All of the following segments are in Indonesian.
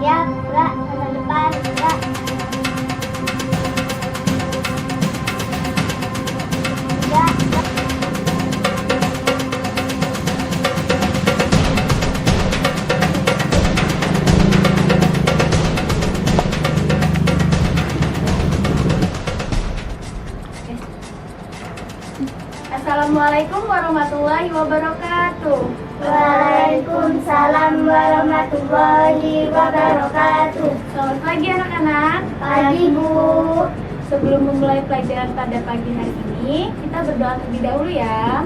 Siap, Kak. Masa depan, Kak. Kak. Assalamualaikum warahmatullahi wabarakatuh. Waalaikumsalam warahmatullahi wabarakatuh. Selamat pagi anak-anak. Pagi, Bu. Sebelum memulai pelajaran pada pagi hari ini, kita berdoa terlebih dahulu ya.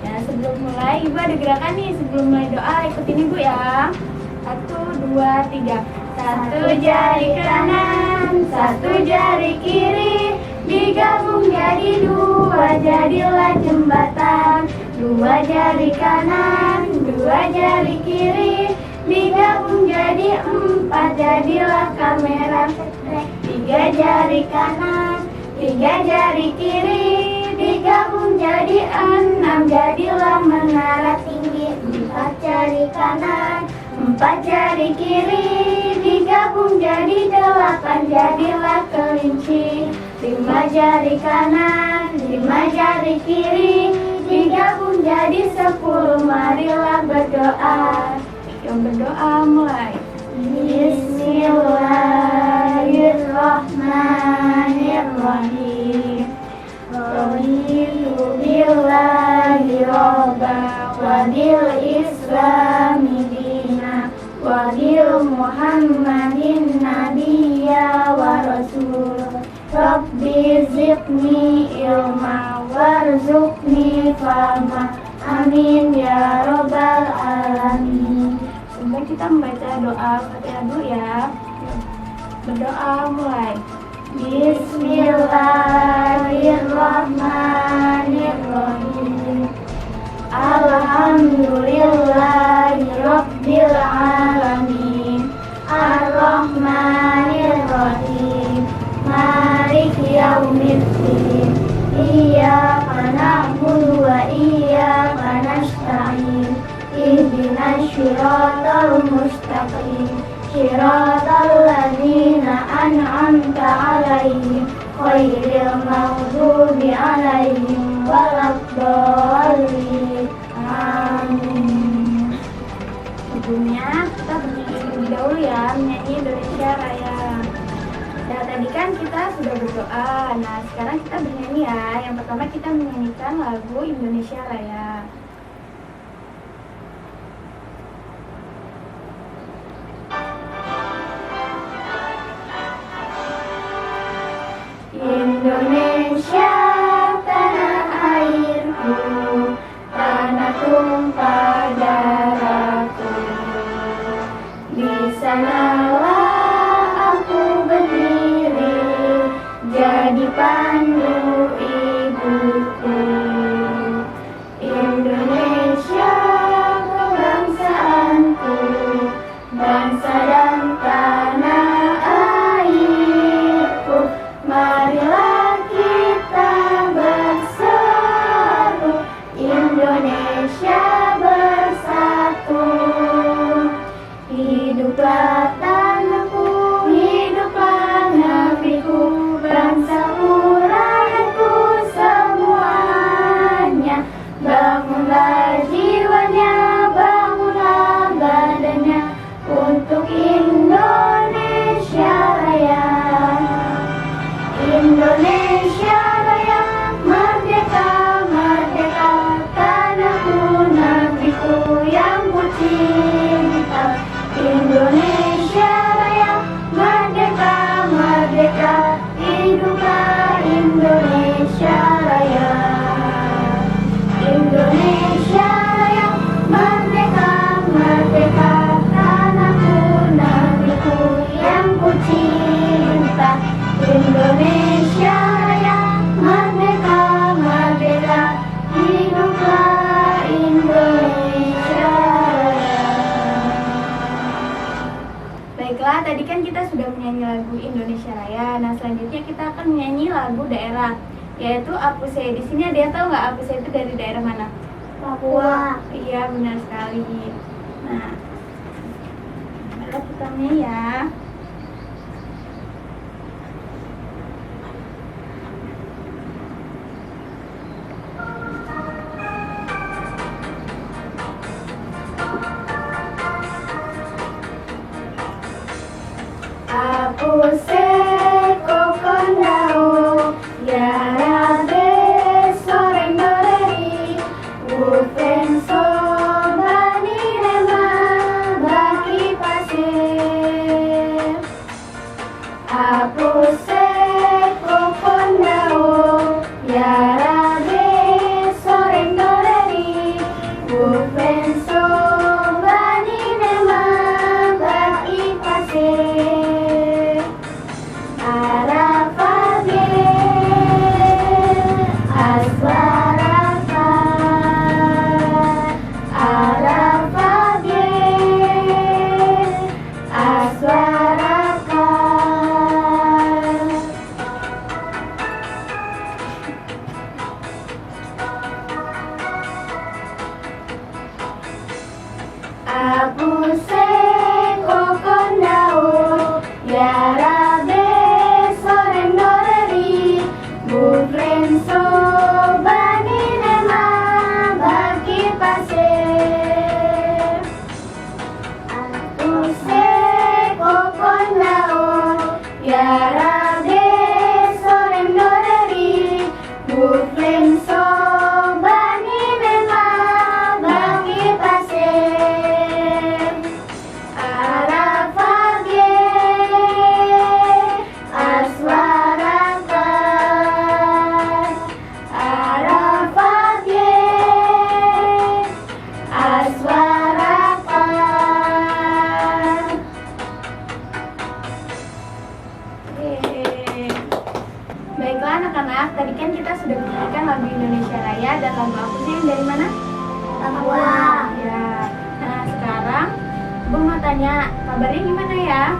Ya, sebelum mulai, Ibu ada gerakan nih. Sebelum mulai doa, ikutin Ibu ya. 1, 2, 3. Satu jari kanan, satu jari kiri, digabung jadi dua, jadilah jembatan. Dua jari kanan, dua jari kiri, digabung jadi empat, jadilah kamera. Tiga jari kanan, tiga jari kiri, digabung jadi enam, jadilah menara tinggi. Empat jari kanan, empat jari kiri, digabung jadi delapan, jadilah kelinci. Lima jari kanan, lima jari kiri, digabung jadi 10. Marilah berdoa. Yuk berdoa mulai. Bismillahirrahmanirrahim. Raditu billahi robba wa bil islami dina wa bil muhammadin nabiyya wa rasul. Rabbi zidni ilma warzuqni fahma. Amin ya robbal alamin. Sebentar kita membaca doa Fatihah dulu ya. Berdoa mulai. Bismillahirrahmanirrahim. Alhamdulillahi rabbil alamin. Ar-Rahmanir-Rahim. Maliki yaumiddin. Iyyaka na'budu wa iyyaka nasta'in. Ihdinas siratal mustaqim. Siratal ladzina an'amta 'alaihim ghairil maghdubi 'alaihim waladdallin. Amin. Sebelumnya kita bernyanyi terlebih dahulu ya, menyanyi Indonesia Raya. Nah, tadi kan kita sudah berdoa. Nah, sekarang kita bernyanyi ya. Yang pertama kita menyanyikan lagu Indonesia Raya. Indonesia tanah airku, tanah tumpah darahku. Di sanalah aku berdiri, jadi pandu ibuku. Indonesia kebangsaanku, bangsa dan tanah airku. Marilah kita bersatu, Indonesia bersatu. Hiduplah tanahku, hiduplah negeriku, bangsaku, rakyatku semuanya. Bangunlah jiwanya, bangunlah badannya, untuk Indonesia Raya. Indonesia Raya, merdeka, merdeka, tanahku, negeriku yang ku cinta. Indonesia Raya, merdeka, merdeka, hiduplah Indonesia Raya. Indonesia Raya, merdeka, merdeka, tanahku, negeriku yang ku cinta. Indonesia Raya, merdeka, merdeka, hiduplah Indonesia Raya. Baiklah, tadi kan kita sudah menyanyi lagu Indonesia Raya. Nah, selanjutnya kita akan menyanyi lagu daerah, yaitu Apuse. Di sini ada yang tahu nggak Apuse itu dari daerah mana? Papua. Iya, benar sekali. Nah, lihat hitamnya ya. Aku sekokondao ya rabe soreng doreri upen sobani nema baki pasir. Aku sekokondao ya rabe soreng doreri upen sobani nema baki pasir. Aku sekokondao ya rabe soreng doreri bufren sobani nema baki pasir. Aku sekokondao ya rabe soreng doreri bufren sobani nema baki pasir. Arafage aswarakan, Arafage aswarakan. Baiklah anak-anak, tadi kan kita sudah menyanyikan lagu Indonesia Raya dan lagu aku sih yang dari mana? Papua. Ya. Nah sekarang Bung mau tanya, kabarnya gimana ya?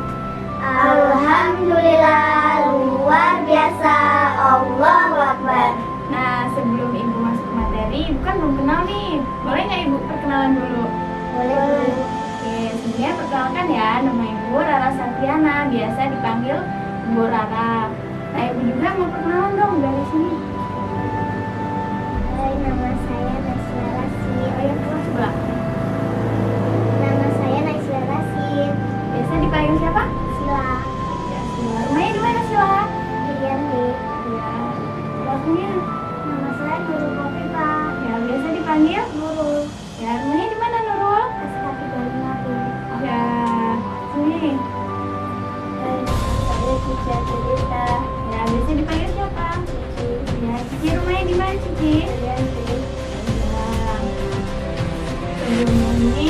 Alhamdulillah luar biasa. Allahu Akbar. Nah sebelum Ibu masuk ke materi, Ibu kan belum kenal nih. Boleh nggak Ibu perkenalan dulu? Boleh. Oke, sebelumnya perkenalkan ya, nama Ibu Rara Satriana, biasa dipanggil Ibu Rara. Nah Ibu juga mau perkenalan dong dari sini. Hai, nama saya Naisla Rasid. Ayo kelas sebelah. Nama saya Naisla Rasid. Biasa dipanggil siapa? Sila. Ya, Sila. Rumahnya di mana Sila? Irian nih. Ya. Waktunya? Nama saya Nurul Kofifa. Ya, biasa dipanggil? Nurul. Ya, rumahnya di mana Nurul? SK 35B. Ya, sini. Hai, saya Cica Cerita. Ya, biasa dipanggil siapa? Cici. Ya, Cici rumahnya di mana Cici? Irian nih. Ya. Sebelum ini,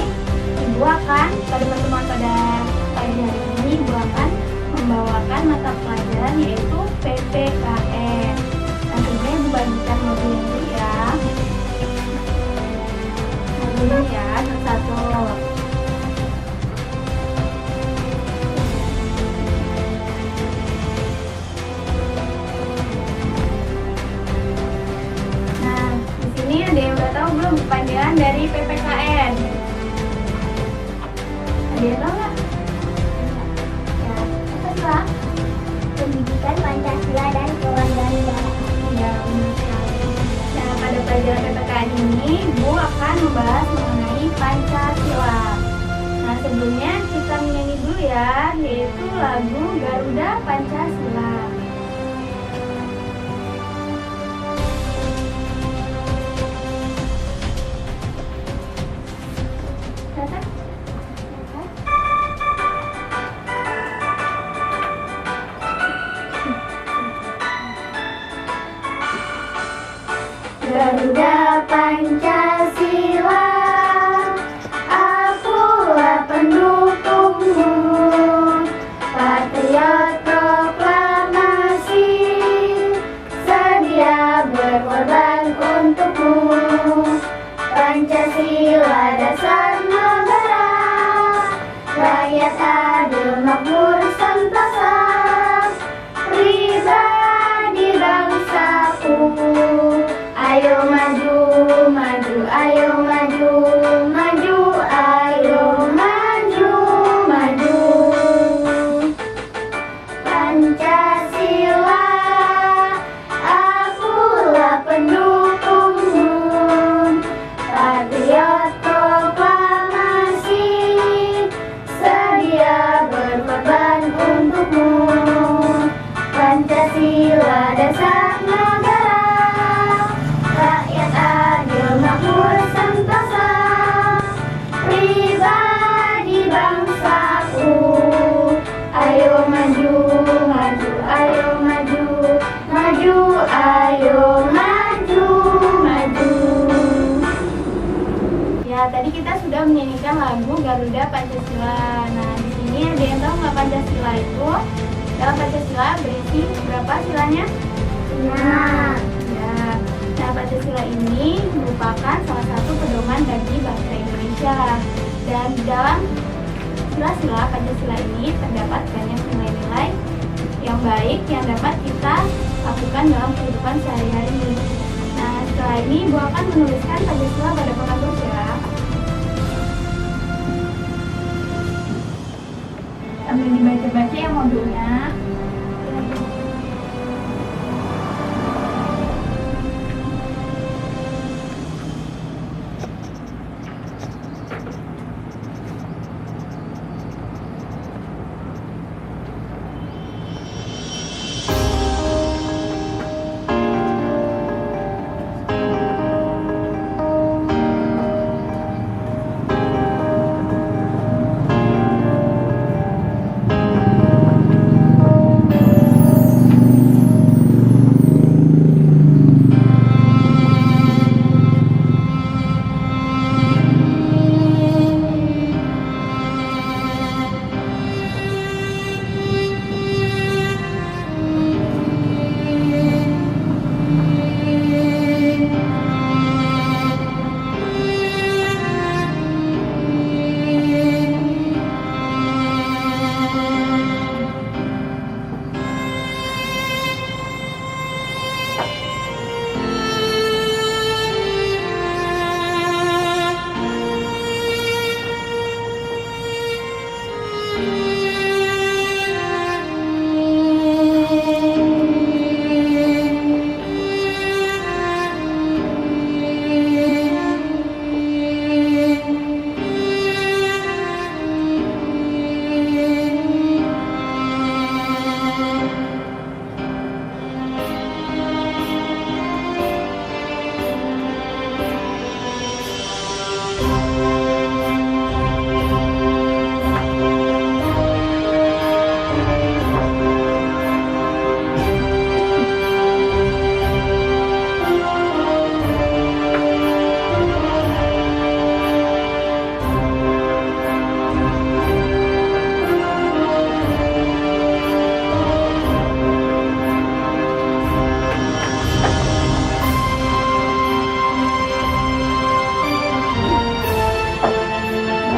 Ibu akan pada pertemuan pada pagi hari ini Ibu akan membawakan mata pelajaran yaitu PPKN. Nah, sebenarnya Ibu bagikan modulnya dulu ya. Modulnya ya, satu-satu. Nah, di sini ada yang udah tahu belum panggilan dari PPKN? Ada yang tahu nggak? Ya, apa sih Pak? Pendidikan Pancasila dan Kewarganegaraan. Ya, benar sekali. Nah, pada pelajaran PPKN ini, Ibu akan membahas mengenai Pancasila. Nah, sebelumnya kita menyanyi dulu ya, yaitu lagu Garuda Pancasila. Catat. Garuda Pancasila, akulah pendukungmu, patriot proklamasi. juga menyanyikan lagu Garuda Pancasila. Nah, di sini ada yang tahu nggak Pancasila itu? Dalam Pancasila berisi berapa silanya? Nah, Ya. Nah, Pancasila ini merupakan salah satu pedoman bagi bangsa Indonesia. Dan di dalam sila-sila Pancasila ini terdapat banyak nilai-nilai yang baik yang dapat kita lakukan dalam kehidupan sehari-hari. Nah, setelah ini Ibu akan menuliskan Pancasila pada papan tulis ya. Sambil dibaca-baca ya modulnya.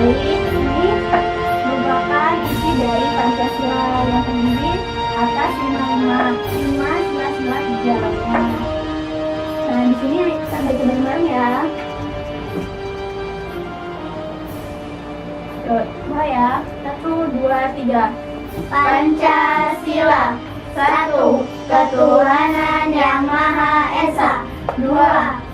Baik, ini merupakan isi dari Pancasila yang terdiri atas lima sila-sila di dalamnya. Nah, di sini kita baca bareng-bareng ya. Yuk, mulai ya. 1, 2, 3. Pancasila. 1. Ketuhanan yang Maha Esa. 2.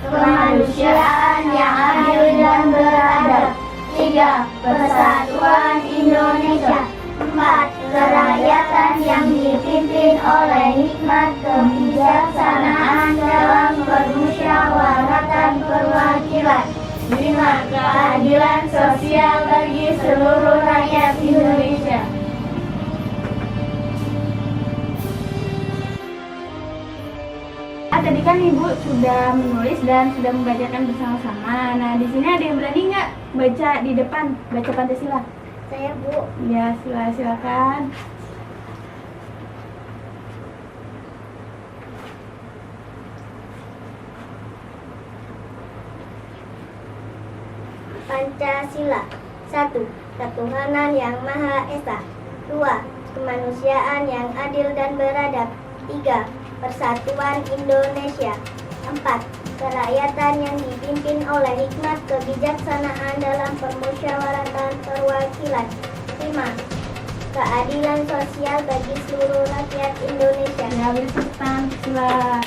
Kemanusiaan yang adil dan beradab. 3. Persatuan Indonesia. 4. Kerakyatan yang dipimpin oleh hikmat kebijaksanaan dalam permusyawaratan perwakilan. 5. Keadilan sosial bagi seluruh rakyat Indonesia. Tadi kan Ibu sudah menulis dan sudah membacakan bersama-sama. Nah, di sini ada yang berani nggak baca di depan, baca Pancasila? Saya, Bu. Ya, silakan. Pancasila. 1. Ketuhanan yang Maha Esa. 2. Kemanusiaan yang adil dan beradab. 3. Persatuan Indonesia. 4. Kerakyatan yang dipimpin oleh hikmat kebijaksanaan dalam permusyawaratan perwakilan. 5. Keadilan sosial bagi seluruh rakyat Indonesia. Ya, bersetan, sila.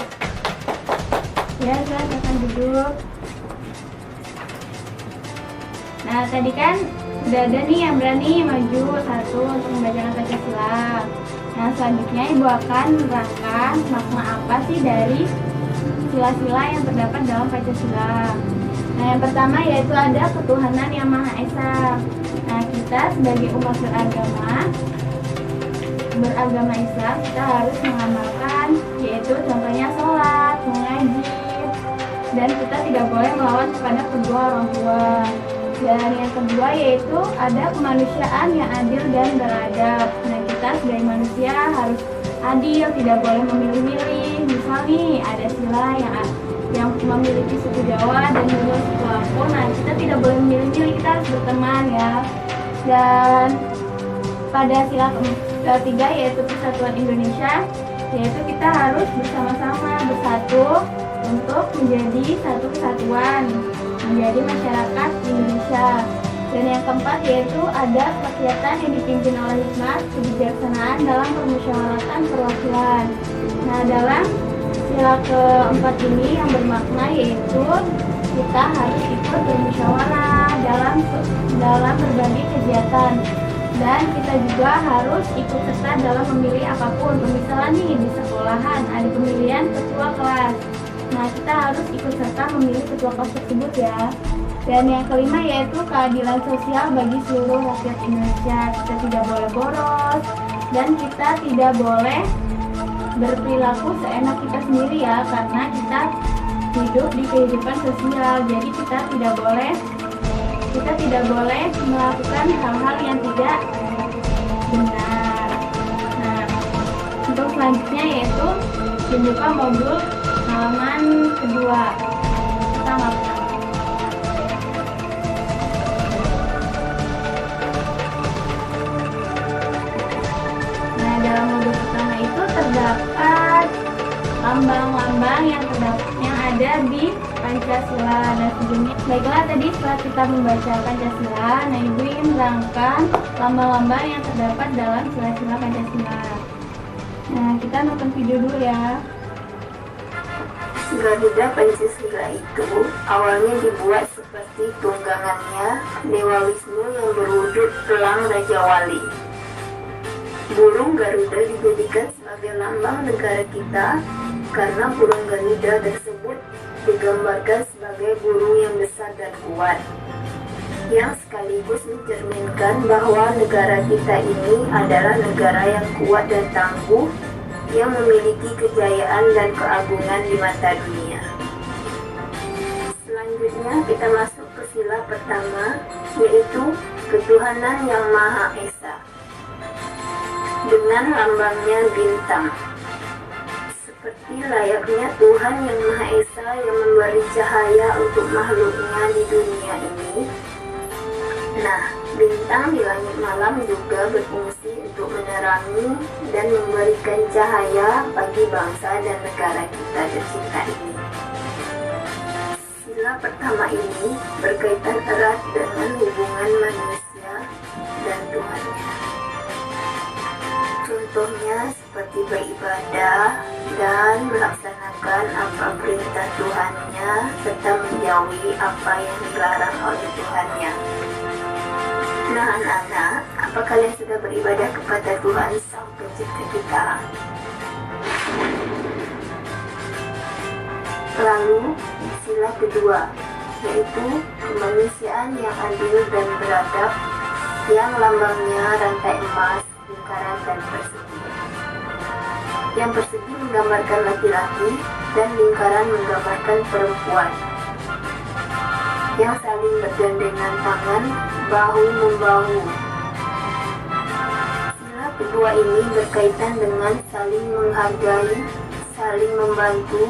Ya, silakan duduk. Nah, tadi kan sudah ada nih yang berani maju satu untuk membacakan Pancasila. Nah, selanjutnya Ibu akan menerangkan makna apa sih dari sila-sila yang terdapat dalam Pancasila. Nah, yang pertama yaitu ada ketuhanan yang Maha Esa. Nah, kita sebagai umat beragama Islam, kita harus mengamalkan, yaitu contohnya sholat, mengaji, dan kita tidak boleh melawan kepada kedua orang tua. Dan yang kedua yaitu ada kemanusiaan yang adil dan beradab. Nah, kita sebagai manusia harus adil, tidak boleh memilih-milih. Misal nih ada sila yang memiliki suku Jawa dan juga suku Lampung. Nah, kita tidak boleh memilih-milih, kita harus berteman ya. Dan pada sila ketiga yaitu persatuan Indonesia, yaitu kita harus bersama-sama bersatu untuk menjadi satu kesatuan, menjadi masyarakat Indonesia. Dan yang keempat yaitu ada kerakyatan yang dipimpin oleh hikmat kebijaksanaan dalam permusyawaratan perwakilan. Nah, dalam sila keempat ini yang bermakna yaitu kita harus ikut bermusyawarah dalam berbagai kegiatan, dan kita juga harus ikut serta dalam memilih apapun. Misalnya nih di sekolahan ada pemilihan ketua kelas, nah kita harus ikut serta memilih ketua kelas tersebut ya. Dan yang kelima yaitu keadilan sosial bagi seluruh rakyat Indonesia. Kita tidak boleh boros dan kita tidak boleh berperilaku seenak kita sendiri ya, karena kita hidup di kehidupan sosial. Jadi kita tidak boleh melakukan hal-hal yang tidak benar. Nah, untuk selanjutnya yaitu membuka modul halaman kedua. Pertama. Nah, dalam modul pertama itu terdapat lambang-lambang yang ada di Pancasila. Dan sebelumnya, baiklah tadi setelah kita membaca Pancasila, nah Ibu ingin menerangkan lambang-lambang yang terdapat dalam sila-sila Pancasila. Nah, kita nonton video dulu ya. Garuda Pancasila itu awalnya dibuat seperti tunggangannya Dewa Wisnu yang berwujud elang Raja Wali. Burung Garuda dijadikan sebagai lambang negara kita karena burung Garuda tersebut digambarkan sebagai burung yang besar dan kuat, yang sekaligus mencerminkan bahwa negara kita ini adalah negara yang kuat dan tangguh, yang memiliki kejayaan dan keagungan di mata dunia. Selanjutnya kita masuk ke sila pertama, yaitu ketuhanan yang Maha Esa, dengan lambangnya bintang. Seperti layaknya Tuhan yang Maha Esa yang memberi cahaya untuk makhluknya di dunia ini. Nah, bintang di langit malam juga berfungsi untuk menerangi dan memberikan cahaya bagi bangsa dan negara kita tercinta ini. Sila pertama ini berkaitan erat dengan hubungan manusia dan Tuhannya. Contohnya seperti beribadah dan melaksanakan apa perintah Tuhannya, serta menjauhi apa yang dilarang oleh Tuhannya. Nah anak-anak, apa kalian sudah beribadah kepada Tuhan Sang Pencipta kita? Lalu sila kedua, yaitu kemanusiaan yang adil dan beradab, yang lambangnya rantai emas, lingkaran dan persegi. Yang persegi menggambarkan laki-laki dan lingkaran menggambarkan perempuan, yang saling bergandengan tangan, bahu-membahu. Sila kedua ini berkaitan dengan saling menghargai, saling membantu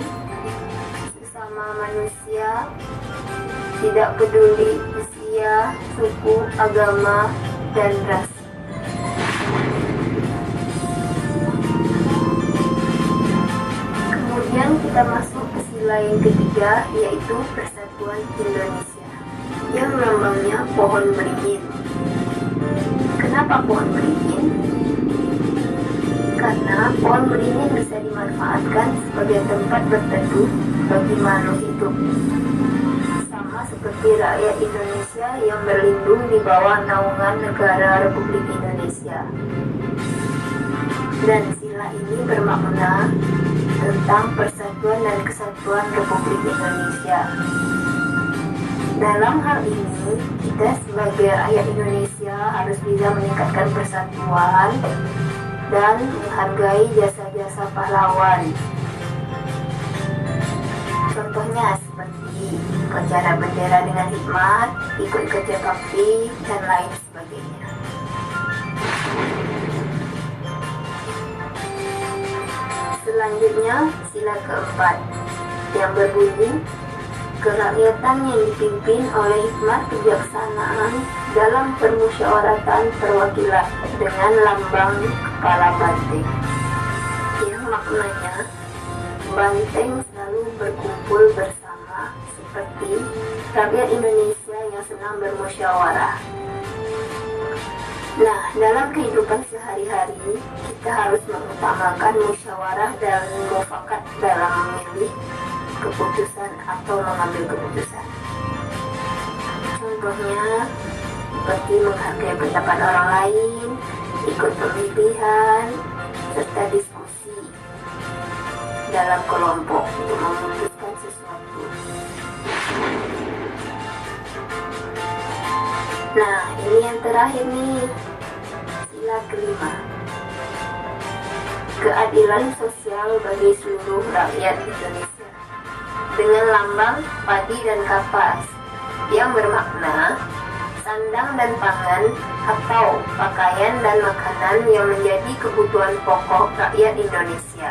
sesama manusia, tidak peduli usia, suku, agama, dan ras. Kemudian kita masuk ke sila yang ketiga, yaitu Persatuan Indonesia, yang lambangnya pohon beringin. Kenapa pohon beringin? Karena pohon beringin bisa dimanfaatkan sebagai tempat berteduh bagi makhluk hidup, sama seperti rakyat Indonesia yang berlindung di bawah naungan negara Republik Indonesia. Dan sila ini bermakna tentang persatuan dan kesatuan Republik Indonesia. Dalam hal ini, kita sebagai rakyat Indonesia harus bisa meningkatkan persatuan dan menghargai jasa-jasa pahlawan. Contohnya seperti upacara bendera dengan hikmat, ikut kerja bakti, dan lain sebagainya. Selanjutnya, sila keempat yang berbunyi kerakyatan yang dipimpin oleh hikmat kebijaksanaan dalam permusyawaratan perwakilan dengan lambang kepala banteng, yang maknanya banteng selalu berkumpul bersama seperti rakyat Indonesia yang senang bermusyawarah. Nah, dalam kehidupan sehari-hari kita harus mengutamakan musyawarah dan mufakat dalam memilih keputusan atau mengambil keputusan. Contohnya seperti menghargai pendapat orang lain, ikut pemilihan, serta diskusi dalam kelompok untuk memutuskan sesuatu. Nah, ini yang terakhir nih, sila kelima. Keadilan sosial bagi seluruh rakyat Indonesia dengan lambang padi dan kapas, yang bermakna sandang dan pangan atau pakaian dan makanan yang menjadi kebutuhan pokok rakyat Indonesia.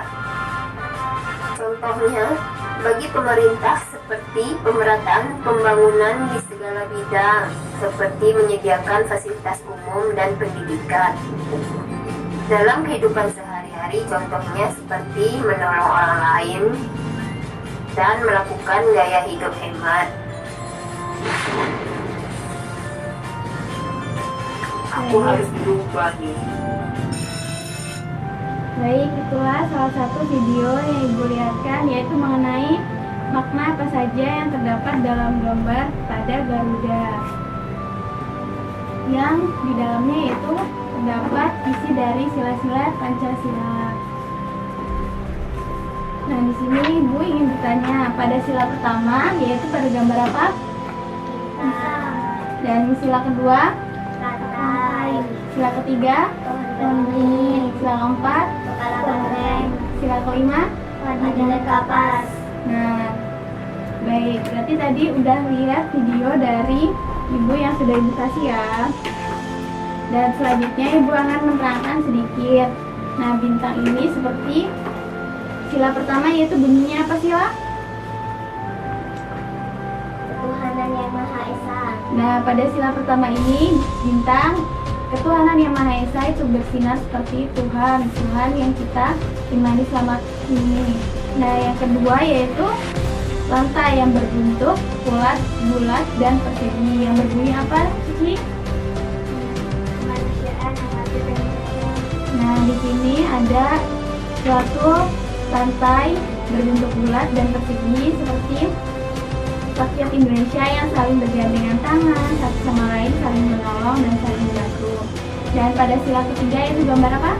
Contohnya, bagi pemerintah seperti pemerataan pembangunan di segala bidang, seperti menyediakan fasilitas umum dan pendidikan. Dalam kehidupan sehari-hari, contohnya seperti menolong orang lain dan melakukan gaya hidup hemat. Aku harus berubah nih. Baik, itulah salah satu video yang Ibu lihatkan, yaitu mengenai makna apa saja yang terdapat dalam gambar pada Garuda. Yang di dalamnya yaitu terdapat isi dari sila-sila Pancasila. Nah, di sini Ibu ingin bertanya, pada sila pertama yaitu pada gambar apa? Dan sila kedua? Sila ketiga? Sila keempat? Sila kelima? Kapas. Nah, baik, berarti tadi udah lihat video dari Ibu yang sudah Ibu kasih ya. Dan selanjutnya Ibu akan menerangkan sedikit. Nah, bintang ini seperti sila pertama yaitu bunyinya apa sila? Ketuhanan yang Maha Esa. Nah, pada sila pertama ini bintang ketuhanan yang Maha Esa itu bersinar seperti Tuhan yang kita imani selama ini. Nah, yang kedua yaitu lantai yang berbentuk bulat dan persegi. Yang berbunyi apa, Cici? Kemanusiaan yang adil dan beradab. Nah, di sini ada suatu lantai berbentuk bulat dan persegi seperti rakyat Indonesia yang saling bergandengan tangan, satu sama lain saling menolong dan saling membantu. Dan pada sila ketiga yaitu gambar apa?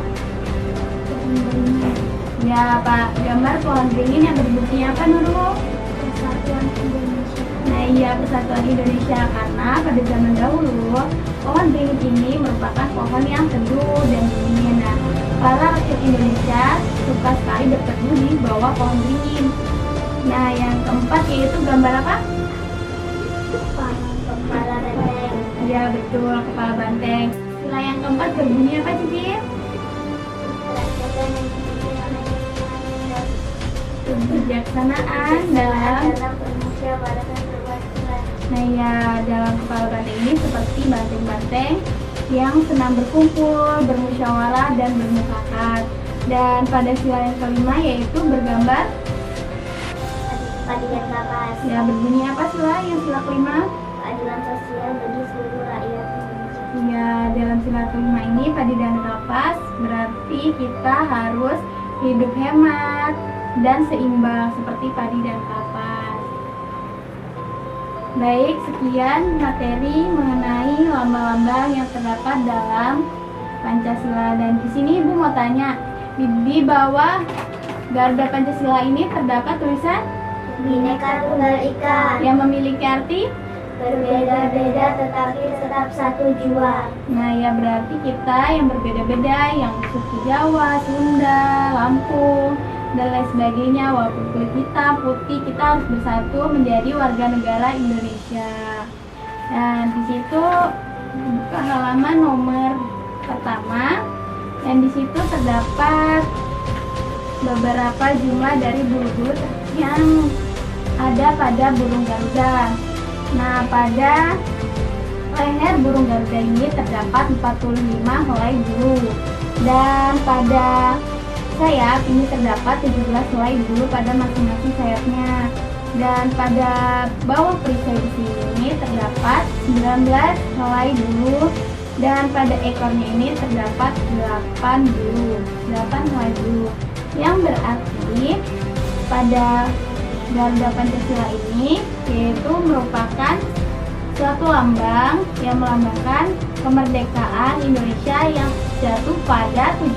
Ya, Pak, gambar pohon beringin yang berbunyi apa, Nurul? Persatuan Indonesia. Nah, iya, Persatuan Indonesia, karena pada zaman dahulu pohon beringin ini merupakan pohon yang teduh dan dingin. Nah, para rakyat Indonesia suka sekali berteduh di bawah pohon beringin. Nah, yang keempat yaitu gambar apa? Kepala banteng. Ya, betul, kepala banteng. Sila yang keempat berbunyi apa, Cici? Kerakyatan yang dipimpin oleh hikmat Kebijaksanaan dalam. permusyawaratan perwakilan. Nah, ya, dalam kepala banteng ini seperti banteng-banteng yang senang berkumpul, bermusyawarah, dan bermufakat. Dan pada sila yang kelima yaitu bergambar. Padi dan kapas. Ya, berbunyi apa sila yang sila kelima? Keadilan sosial bagi seluruh rakyat Indonesia. Ya, dalam sila kelima ini padi dan kapas berarti kita harus hidup hemat dan seimbang seperti padi dan kapas. Baik, sekian materi mengenai lambang-lambang yang terdapat dalam Pancasila. Dan di sini Ibu mau tanya, di bawah Garuda Pancasila ini terdapat tulisan Bhinneka Tunggal Ika, yang memiliki arti. berbeda-beda tetapi tetap satu jua. Nah, ya berarti kita yang berbeda-beda, yang suku Jawa, Sunda, Lampung, dan lain sebagainya. Walaupun kulit hitam, putih, kita harus bersatu menjadi warga negara Indonesia. Dan di situ buka halaman nomor pertama, dan di situ terdapat beberapa jumlah dari bulu-bulu yang ada pada burung Garuda. Nah, pada leher burung Garuda ini terdapat 45 helai bulu, dan pada sayap ini terdapat 17 helai bulu pada masing-masing sayapnya. Dan pada bawah perisai di sini terdapat 19 helai bulu, dan pada ekornya ini terdapat 8 helai bulu. Yang berarti pada Garuda Pancasila ini yaitu merupakan suatu lambang yang melambangkan kemerdekaan Indonesia yang jatuh pada 17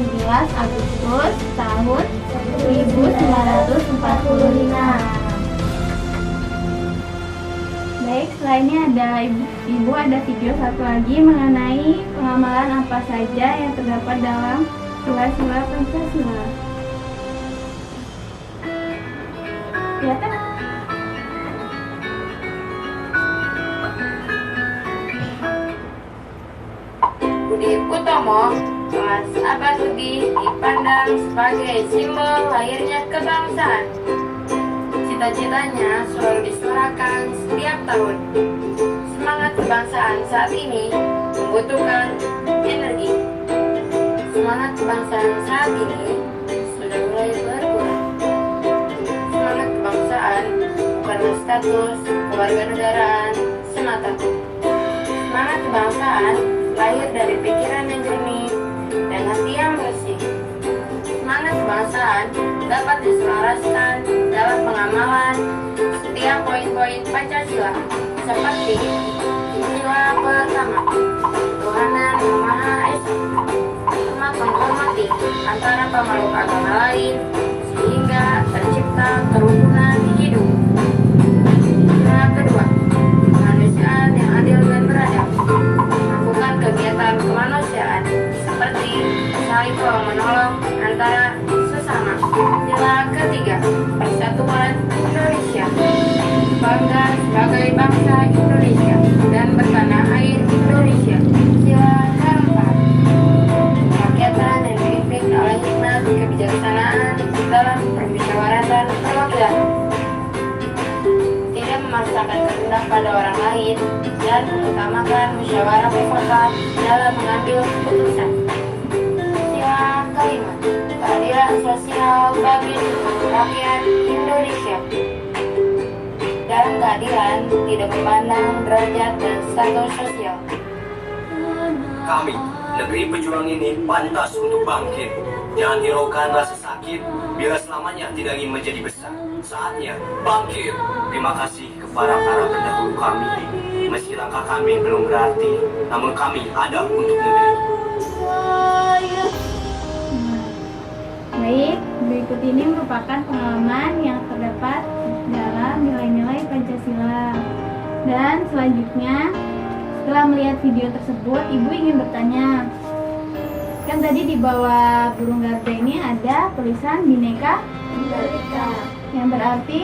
Agustus tahun 1945. Baik, setelah ini ibu ada video satu lagi mengenai pengamalan apa saja yang terdapat dalam sila-sila Pancasila. Ya kan? Budi Utomo, kelas Abasudi dipandang sebagai simbol lahirnya kebangsaan. Cita-citanya selalu disuarakan setiap tahun. Semangat kebangsaan saat ini membutuhkan energi. Semangat kebangsaan saat ini sudah mulai berkurang. Semangat kebangsaan bukanlah status kewarganegaraan semata. Semangat kebangsaan lahir dari pikiran yang jernih dan hati yang bersih. Semangat kebangsaan dapat diselaraskan dalam pengamalan setiap poin-poin Pancasila, seperti sila pertama, ketuhanan yang Maha Esa, hormat menghormati antara pemeluk agama lain sehingga tercipta kerukunan hidup. Sila kedua, kemanusiaan yang adil dan beradab, melakukan kegiatan kemanusiaan seperti saling menolong antara sesama. Sila ketiga, persatuan Indonesia, bangga sebagai bangsa Indonesia dan bertanah air Indonesia. Sila keempat, kerakyatan yang dipimpin oleh hikmat kebijaksanaan dalam permusyawaratan perwakilan, tidak memaksakan kehendak pada orang lain dan mengutamakan musyawarah mufakat dalam mengambil keputusan. Sila kelima, keadilan sosial bagi seluruh rakyat Indonesia. Dalam keadilan tidak memandang derajat dan status sosial. Kami, negeri pejuang ini pantas untuk bangkit. Jangan hiraukan rasa sakit bila selamanya tidak ingin menjadi besar. Saatnya bangkit. Terima kasih kepada para pendahulu kami. Meski langkah kami belum berarti, namun kami ada untuk negeri. Baik, berikut ini merupakan pengalaman yang terdapat dalam nilai-nilai Pancasila. Dan selanjutnya, setelah melihat video tersebut, Ibu ingin bertanya. Kan tadi di bawah burung Garuda ini ada tulisan Bhinneka Tunggal Ika. yang berarti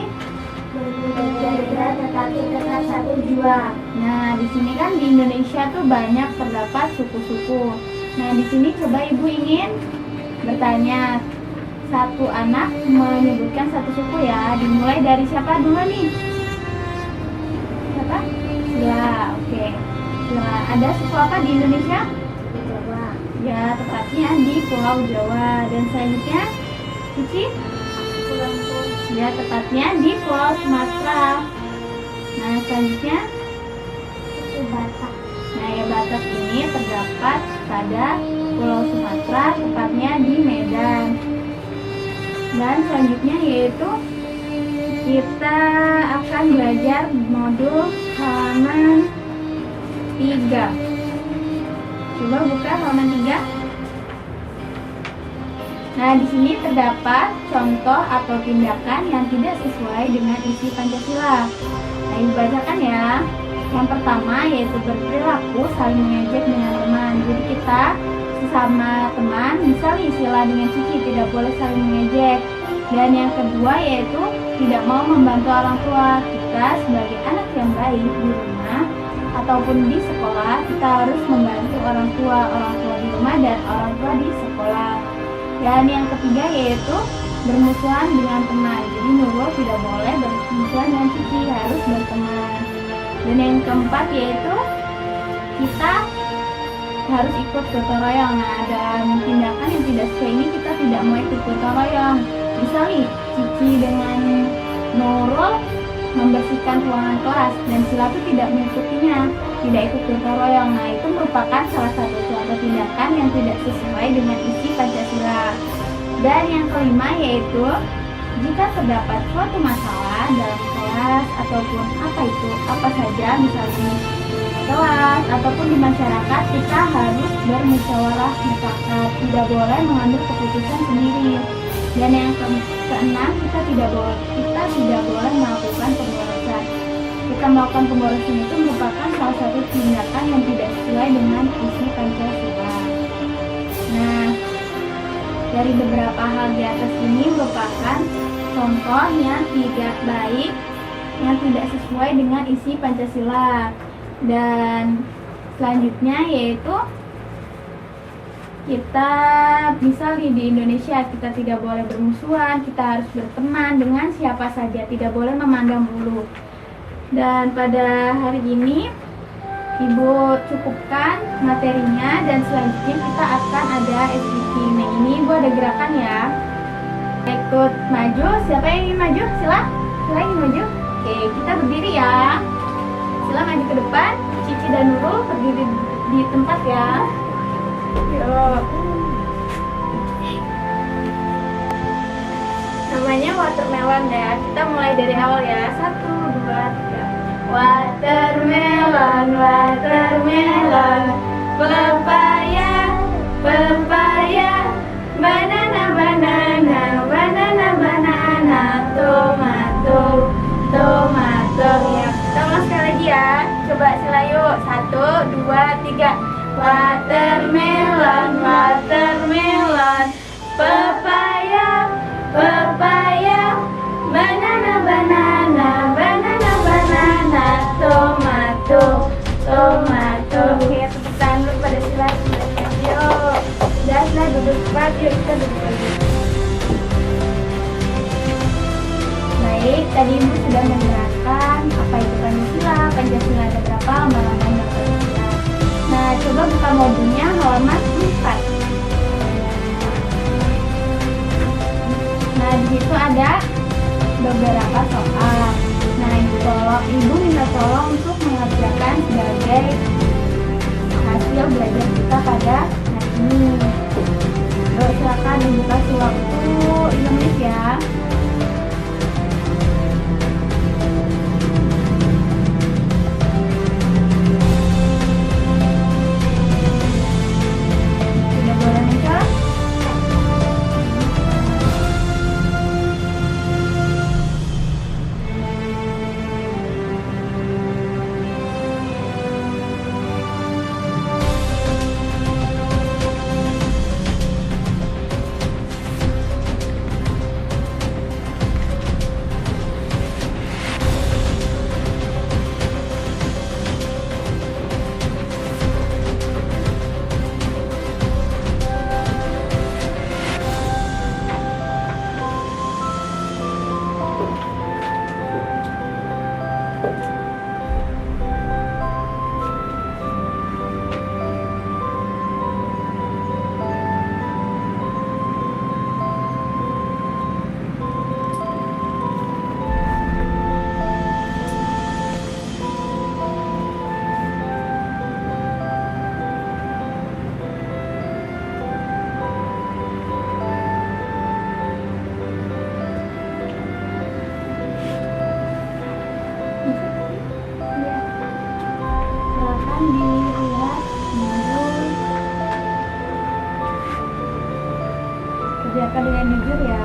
Berbeda tetapi tetap satu jiwa. nah, di sini kan di Indonesia tuh banyak terdapat suku-suku. Nah, di sini coba Ibu ingin bertanya. Satu anak menyebutkan satu suku ya. Dimulai dari siapa dulu nih? Siapa? Sila. Oke. Sila. Ada suku apa di Indonesia? Jawa. Ya, tepatnya di Pulau Jawa. Dan selanjutnya, Cici? Lampung. Ya, tepatnya di Pulau Sumatera. Nah, selanjutnya, Suku Batak. nah ya Batak ini terdapat pada Pulau Sumatera, tepatnya di Medan. Dan selanjutnya yaitu kita akan belajar modul halaman 3. Coba buka halaman 3. Nah, di sini terdapat contoh atau tindakan yang tidak sesuai dengan isi Pancasila. Nah, Ibu bacakan ya. Yang pertama yaitu berperilaku saling mengejek dengan teman. Jadi kita sesama teman, misal Sila dengan Cici tidak boleh saling mengejek. Dan yang kedua yaitu tidak mau membantu orang tua. Kita sebagai anak yang baik di rumah ataupun di sekolah, kita harus membantu orang tua di rumah dan orang tua di sekolah. Dan yang ketiga yaitu bermusuhan dengan teman. Jadi Nurul tidak boleh bermusuhan dengan Cici, harus berteman. Dan yang keempat yaitu kita harus ikut gotong royong. Nah, dan tindakan yang tidak sesuai ini kita tidak mau ikut gotong royong. Misal nih, Cici dengan Nurul membersihkan ruangan kelas dan Sila itu tidak mengikutinya, tidak ikut gotong royong. Nah, itu merupakan salah satu contoh tindakan yang tidak sesuai dengan isi Pancasila. Dan yang kelima yaitu jika terdapat suatu masalah dalam kelas ataupun apa saja misalnya kelas ataupun di masyarakat, kita harus bermusyawarah mufakat, tidak boleh mengambil keputusan sendiri. Dan yang keenam, kita tidak boleh melakukan pemborosan. Kita melakukan pemborosan itu merupakan salah satu tindakan yang tidak sesuai dengan isi Pancasila. Nah, dari beberapa hal di atas ini merupakan contoh yang tidak baik, yang tidak sesuai dengan isi Pancasila. Dan selanjutnya yaitu kita misal di Indonesia kita tidak boleh bermusuhan, kita harus berteman dengan siapa saja, tidak boleh memandang bulu. Dan pada hari ini Ibu cukupkan materinya dan selanjutnya kita akan ada SPK. Nah, ini Ibu ada gerakan ya. Ikut maju, siapa yang ingin maju? Sila ingin maju? Oke, kita berdiri ya. Sila maju ke depan, Cici dan Nurul berdiri di tempat ya. Yuk. Namanya watermelon ya. Kita mulai dari awal ya. 1, 2, 3. Watermelon, watermelon, pepaya, pepaya, banana, banana, banana, banana, tomato, tomato. Ya, kita ulang sekali lagi ya. Coba Sila yuk. 1, 2, 3. Watermelon, watermelon, pepaya, pepaya, banana, banana, banana, banana, tomato, tomato. Oke, tepuk tangan dulu pada Sila. Yuk, udah duduk cepat. Yuk, kita duduk lagi. Baik, tadi Ibu sudah menjelaskan apa itu Pancasila ada berapa lembaran Pancasila. Nah, coba buka modulnya halaman 4. Nah, di situ ada beberapa soal. Nah, Ibu minta tolong untuk mengerjakan sebagai hasil belajar kita pada hari ini. Silakan Ibu kasih waktu 5 menit ya. Kerjakan dengan jujur ya.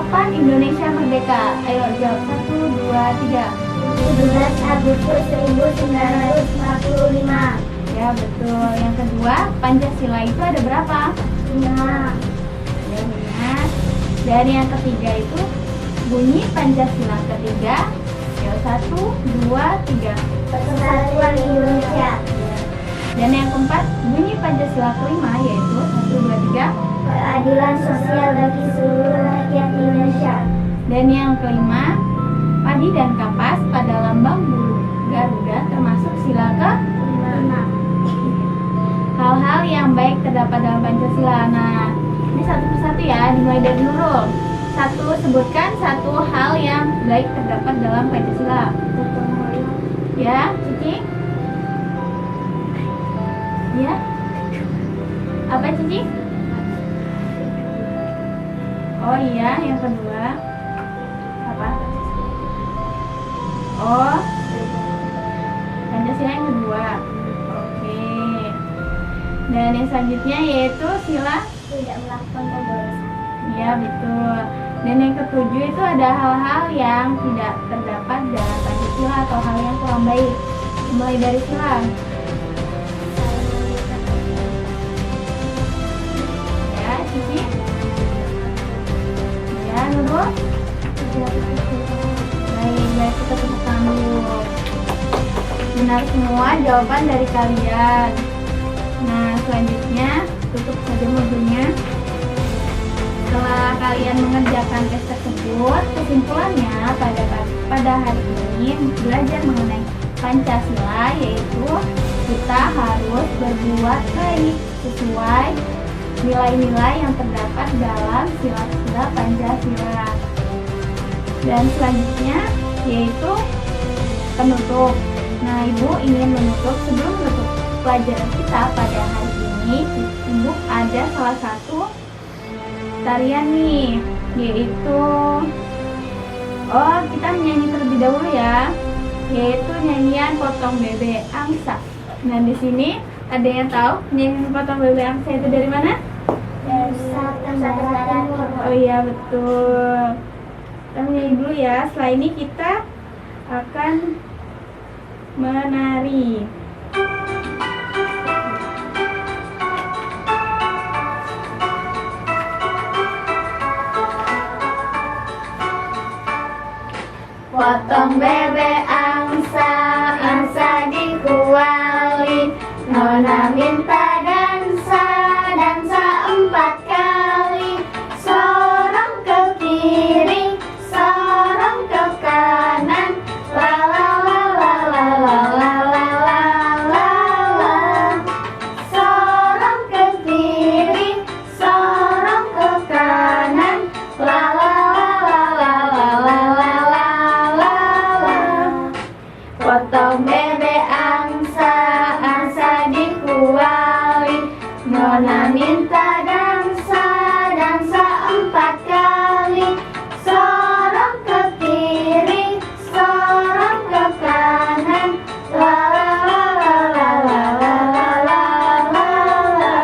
kapan Indonesia merdeka? Ayo jawab 1, 2, 3. 17 Agustus 1945. Ya betul. Yang kedua, Pancasila itu ada berapa? 5. Ya benar. Dan yang ketiga itu bunyi Pancasila ketiga. Ya 1, 2, 3. Persatuan Indonesia. Dan yang keempat, bunyi Pancasila kelima yaitu 1, 2, 3. Keadilan sosial bagi seluruh rakyat Indonesia. Dan yang kelima, padi dan kapas pada lambang bulu Garuda termasuk sila ke 5. hal-hal yang baik terdapat dalam Pancasila. Nah, ini satu persatu ya, dimulai dari Nurul. 1, sebutkan 1 hal yang baik terdapat dalam Pancasila. Ya, Cici? Ya? Apa Cici? Oh iya, yang kedua apa? Oh, Pancasila yang kedua. Oke. Dan yang selanjutnya yaitu sila. Tidak melakukan pemborosan. Ya betul. Dan yang ketujuh itu ada hal-hal yang tidak terdapat dalam Pancasila atau hal yang kurang baik. Mulai dari sila. Ya, Cici. Ya, Nurul. Baik, kita tepuk tangan dulu. Benar semua jawaban dari kalian. Nah, selanjutnya tutup saja modulnya. Setelah kalian mengerjakan tes tersebut, kesimpulannya pada hari ini belajar mengenai Pancasila, yaitu kita harus berbuat baik sesuai nilai-nilai yang terdapat dalam sila-sila Pancasila. Dan selanjutnya yaitu penutup. Nah, Ibu ingin menutup, sebelum menutup pelajaran kita pada hari ini, Ibu ada salah satu tarian nih, yaitu kita menyanyi terlebih dahulu ya, yaitu nyanyian Potong Bebek Angsa. Nah, di sini ada yang tahu nyanyian Potong Bebek Angsa itu dari mana? Dari Nusantara Timur. Oh iya betul. Kita menyanyi dulu ya. Setelah ini kita akan menari. Potong bebek angsa, angsa dikuali, nona minta dansa, dansa 4 kali, sorong ke kiri, sorong ke kanan, la la la la la la la la la la, sorong ke kiri, sorong ke kanan, la la la la la la la la. Potong bebek angsa, angsa dikuali, nona minta dansa, dansa 4 kali, sorong ke kiri, sorong ke kanan, la la la la la la la la la,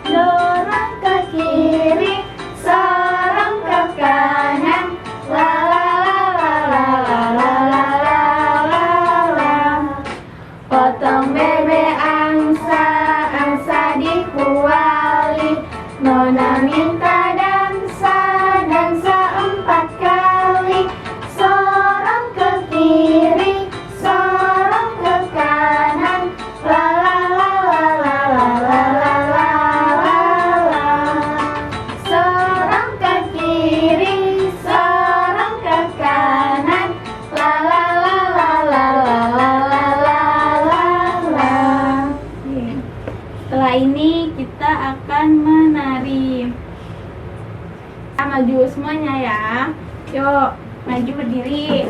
dorong ke kiri, sorong ke kanan, la la la la la la la la la. Potong bebek angsa, angsa dikuali, nona minta dansa, dansa 4 kali, sorong ke kiri, sorong ke kanan, la la la la la la la la la, sorong ke kiri, sorong ke kanan, la la la la la la la la la. Setelah ini kita akan menari. Kita maju semuanya ya. Yuk, maju berdiri.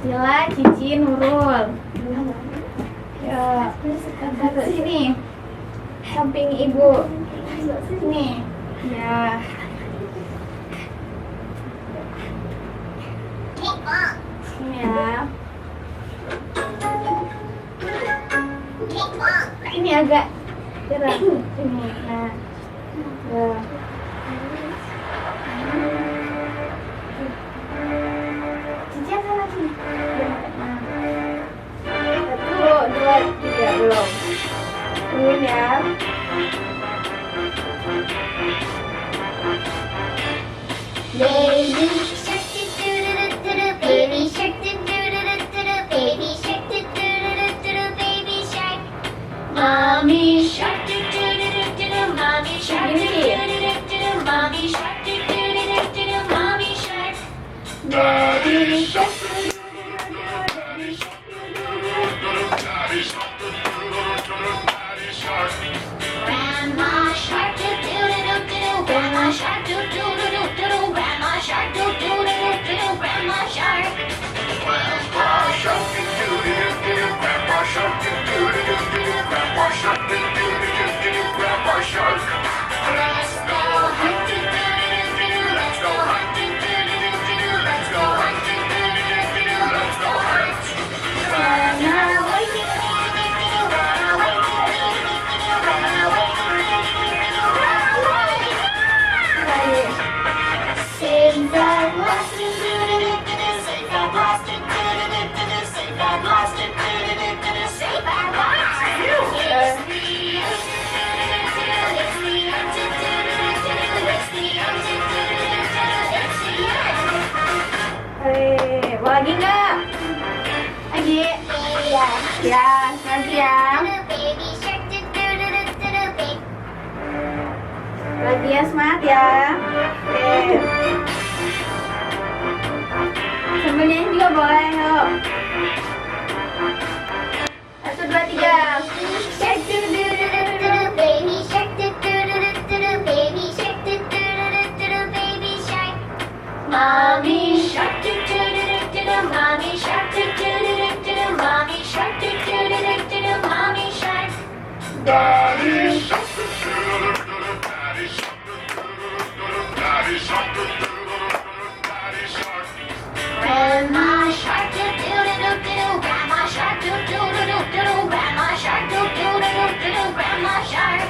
Sila, Cici, Nurul. Yuk, duduk sini. Samping Ibu. Sini. Ya. Sini ya. Ini agak gerak. Sini. Nah. Ya. Cici apa lagi? Satu, dua, tiga, belum. Tungguin ya. Baby shark do do do do do, baby shark do do do do do, baby shark do do do do, baby shark. Mommy shark do do do do, mommy shark do do do, mommy shark do do do, mommy shark. Daddy shark do do do, daddy shark do do do, Grandma shark do do do, Grandma shark do do do, Grandma shark do do do, Grandma shark. Grandpa shark do do do, Grandpa shark do do do, Grandpa shark do do do, Grandpa shark. Let's go hunting, let's go hunting, let's go hunting, let's go hunt. Run away, run away, run away, run away. Save that lost and save that lost and save that lost and save that lost. Mau lagi nggak? Lagi? Iya. Ya, lagi ya. Baby shark do do do do do baby. Lagi ya, semangat ya. Oke. Sambil nyanyi juga boleh, yuk. 1, 2, 3. Shark do do do do do, baby shark do do do do, baby shark do do do do, baby shark. Mommy shark do do do do, mommy shark do do do, mommy shark do do do, mommy shark. Daddy shark do do do, Daddy shark do do do, Daddy shark do do do, Daddy shark. Grandma shark do do do, Grandma shark do do do, Grandma shark do do do, Grandma shark.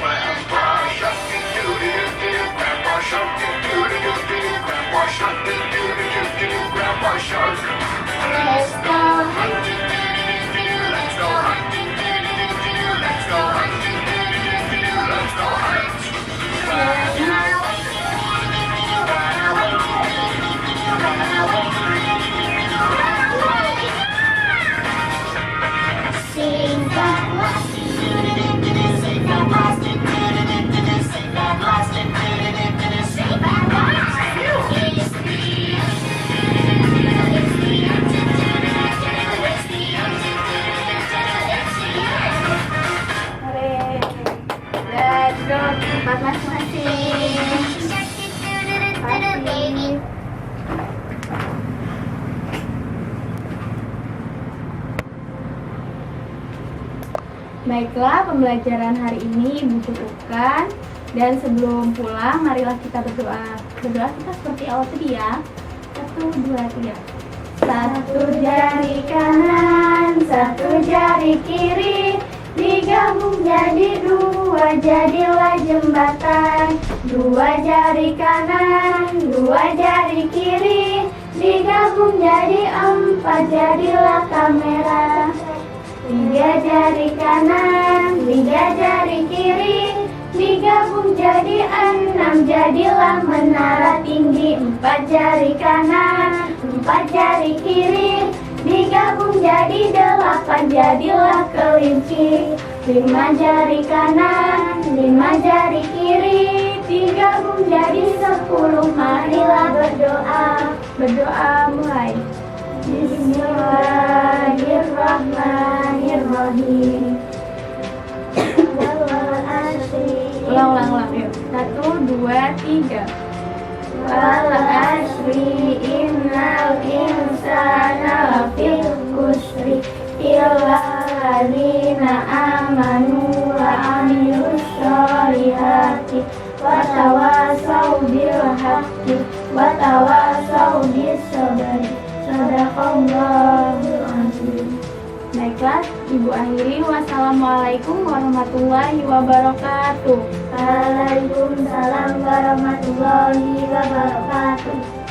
Grandpa shark do do do, Grandpa shark do do do, Grandpa shark do do do, Grandpa shark. Let's go hunting, let's go hunting, let's go hunting, let's go hunt. Run away, run away, run away, run away. Save that lost, save that lost, save that lost, save that lost. Dan duduk tempat masing-masing. Pasti. Baiklah, pembelajaran hari ini Ibu cukupkan. Dan sebelum pulang, marilah kita berdoa. Berdoa kita seperti awal tadi ya. 1, 2, 3. Satu jari kanan, satu jari kiri, digabung jadi 2, jadilah jembatan. 2 jari kanan, 2 jari kiri, digabung jadi 4, jadilah kamera. 3 jari kanan, 3 jari kiri, digabung jadi 6, jadilah menara tinggi. 4 jari kanan, 4 jari kiri, digabung jadi 8, jadilah kelinci. 5 jari kanan, 5 jari kiri, digabung jadi 10, marilah berdoa. Berdoa mulai. Bismillahirrahmanirrahim. Ulang yuk. 1, 2, 3. Wal asri innal insana lafi khusri illa alladzina amanu wa amilus sholihati wa tawasaw bil haqqi wa tawasaw bis sabri. Sadaqallahul azim. Baiklah, Ibu akhiri, wassalamualaikum warahmatullahi wabarakatuh. Waalaikumsalam warahmatullahi wabarakatuh.